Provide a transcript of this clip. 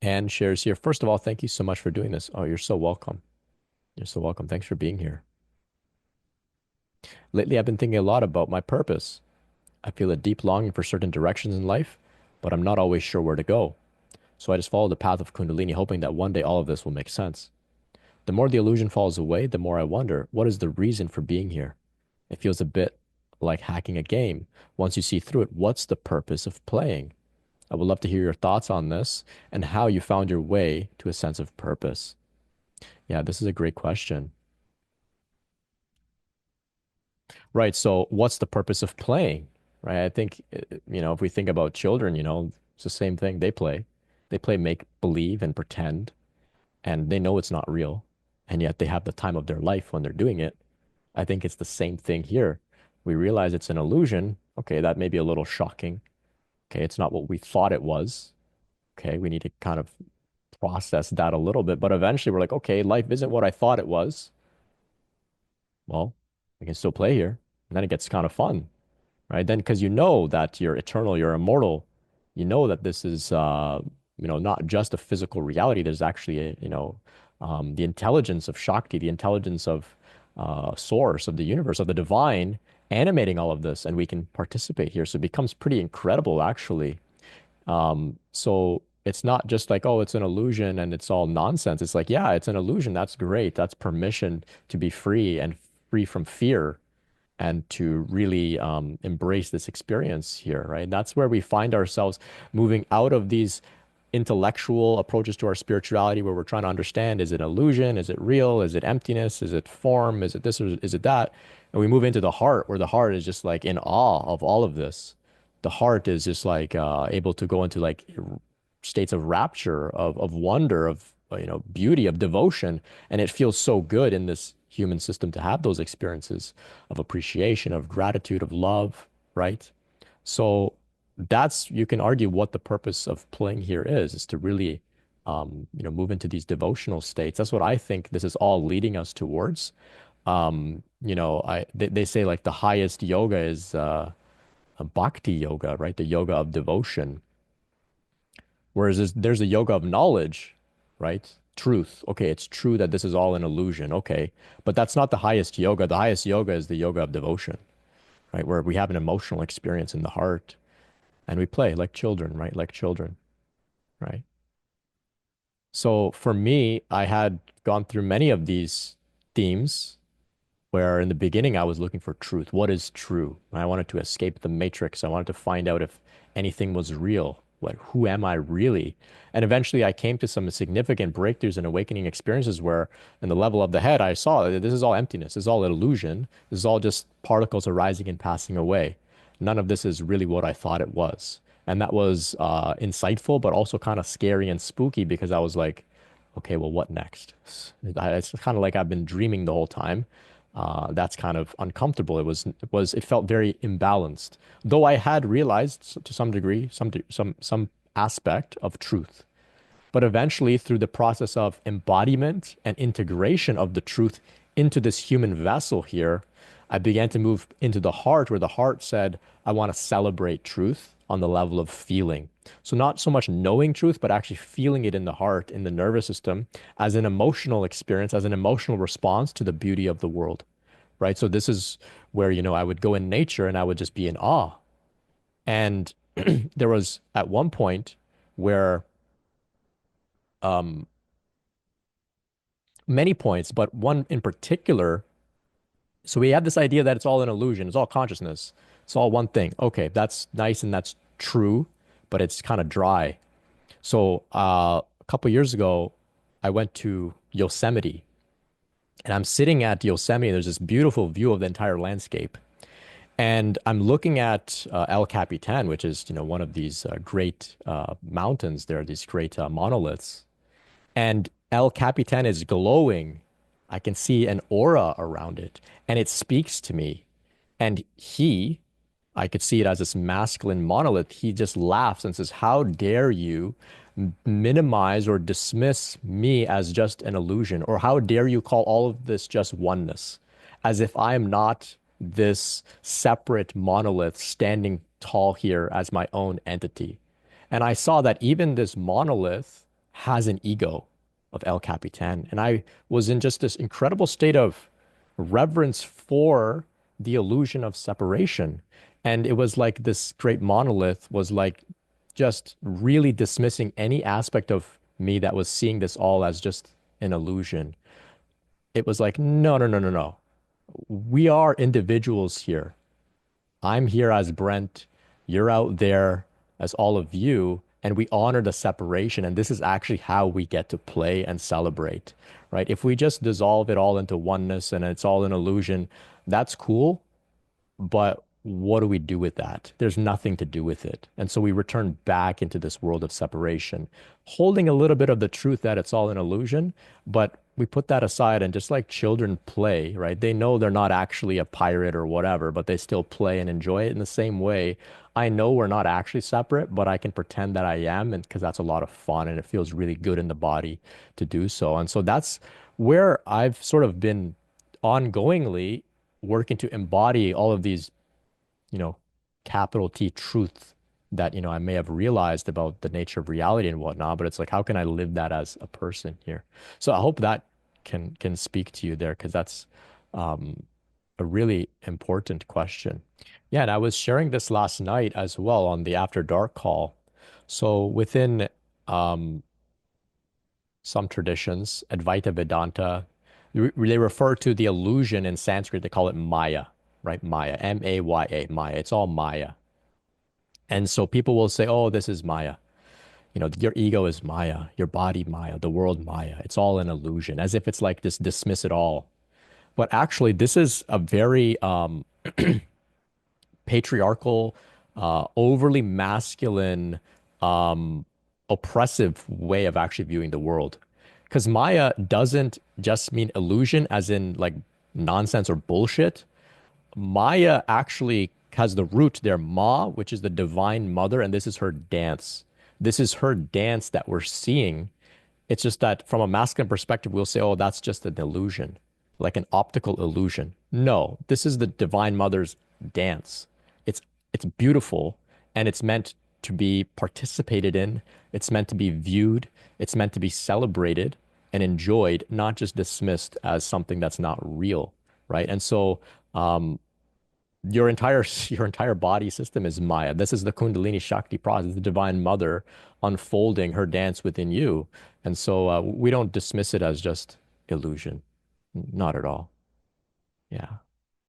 And shares here. First of all, thank you so much for doing this. Oh, you're so welcome. You're so welcome. Thanks for being here. Lately, I've been thinking a lot about my purpose. I feel a deep longing for certain directions in life, but I'm not always sure where to go. So I just follow the path of Kundalini, hoping that one day all of this will make sense. The more the illusion falls away, the more I wonder, what is the reason for being here? It feels a bit like hacking a game. Once you see through it, what's the purpose of playing? I would love to hear your thoughts on this and how you found your way to a sense of purpose. Yeah, this is a great question. Right. So, what's the purpose of playing? Right. I think, if we think about children, it's the same thing. They play make believe and pretend, and they know it's not real. And yet they have the time of their life when they're doing it. I think it's the same thing here. We realize it's an illusion. Okay. That may be a little shocking. Okay. It's not what we thought it was. Okay. We need to kind of process that a little bit. But eventually we're like, okay, life isn't what I thought it was. Well, we can still play here. And then it gets kind of fun, right? Then because you know that you're eternal, you're immortal, you know that this is not just a physical reality. There's actually the intelligence of Shakti, the intelligence of source of the universe, of the divine animating all of this, and we can participate here. So it becomes pretty incredible, actually. So it's not just like, oh, it's an illusion and it's all nonsense. It's like, yeah, it's an illusion. That's great. That's permission to be free and free from fear and to really embrace this experience here, right? That's where we find ourselves moving out of these intellectual approaches to our spirituality where we're trying to understand, is it illusion? Is it real? Is it emptiness? Is it form? Is it this or is it that? And we move into the heart where the heart is just like in awe of all of this. The heart is just like able to go into like states of rapture, of wonder, of beauty, of devotion, and it feels so good in this human system to have those experiences of appreciation, of gratitude, of love, right? So that's you can argue what the purpose of playing here is to really move into these devotional states. That's what I think this is all leading us towards. They say like the highest yoga is a bhakti yoga, right? The yoga of devotion. Whereas there's a yoga of knowledge, right? Truth. Okay, it's true that this is all an illusion. Okay, but that's not the highest yoga. The highest yoga is the yoga of devotion, right? Where we have an emotional experience in the heart and we play like children, right? Like children, right? So for me, I had gone through many of these themes where in the beginning I was looking for truth. What is true? I wanted to escape the matrix. I wanted to find out if anything was real. Who am I really? And eventually I came to some significant breakthroughs and awakening experiences where in the level of the head, I saw that this is all emptiness. This is all illusion. This is all just particles arising and passing away. None of this is really what I thought it was. And that was insightful, but also kind of scary and spooky because I was like, okay, well, what next? It's kind of like I've been dreaming the whole time. That's kind of uncomfortable. It felt very imbalanced. Though I had realized to some degree, some aspect of truth. But eventually, through the process of embodiment and integration of the truth into this human vessel here, I began to move into the heart, where the heart said, I want to celebrate truth on the level of feeling. So, not so much knowing truth, but actually feeling it in the heart, in the nervous system, as an emotional experience, as an emotional response to the beauty of the world, right? So, this is where, I would go in nature and I would just be in awe. And there was at one point where, um, many points, but one in particular. So we have this idea that it's all an illusion, it's all consciousness, it's all one thing. Okay, that's nice and that's true, but it's kind of dry. So a couple years ago, I went to Yosemite, and I'm sitting at Yosemite. There's this beautiful view of the entire landscape, and I'm looking at El Capitan, which is one of these great mountains. There are these great monoliths, and El Capitan is glowing. I can see an aura around it, and it speaks to me. And I could see it as this masculine monolith. He just laughs and says, how dare you minimize or dismiss me as just an illusion? Or how dare you call all of this just oneness? As if I am not this separate monolith standing tall here as my own entity. And I saw that even this monolith has an ego of El Capitan. And I was in just this incredible state of reverence for the illusion of separation. And it was like this great monolith was like just really dismissing any aspect of me that was seeing this all as just an illusion. It was like, no, no, no, no, no. We are individuals here. I'm here as Brent, you're out there as all of you, and we honor the separation. And this is actually how we get to play and celebrate, right? If we just dissolve it all into oneness and it's all an illusion, that's cool. But what do we do with that? There's nothing to do with it. And so we return back into this world of separation, holding a little bit of the truth that it's all an illusion, but we put that aside and just like children play, right? They know they're not actually a pirate or whatever, but they still play and enjoy it in the same way. I know we're not actually separate, but I can pretend that I am, and because that's a lot of fun and it feels really good in the body to do so. And so that's where I've sort of been ongoingly working to embody all of these, you know, capital T truths that, I may have realized about the nature of reality and whatnot, but it's like, how can I live that as a person here? So I hope that can speak to you there, because that's um, a really important question. Yeah, and I was sharing this last night as well on the After Dark call. So within um, some traditions, Advaita Vedanta, they refer to the illusion in Sanskrit, they call it Maya, right? Maya, Maya, Maya. It's all Maya. And so people will say, oh, this is Maya. Your ego is Maya, your body Maya, the world Maya. It's all an illusion, as if it's like this dismiss it all. But actually, this is a very patriarchal, overly masculine, um, oppressive way of actually viewing the world. Because Maya doesn't just mean illusion, as in like nonsense or bullshit. Maya actually has the root there, Ma, which is the divine mother, and this is her dance. This is her dance that we're seeing. It's just that from a masculine perspective, we'll say, oh, that's just an illusion, like an optical illusion. No, this is the Divine Mother's dance. It's it's beautiful, and it's meant to be participated in. It's meant to be viewed. It's meant to be celebrated and enjoyed, not just dismissed as something that's not real, right? And so um, your entire your entire body system is Maya. This is the Kundalini Shakti process, the Divine Mother unfolding her dance within you. And so we don't dismiss it as just illusion. Not at all. Yeah.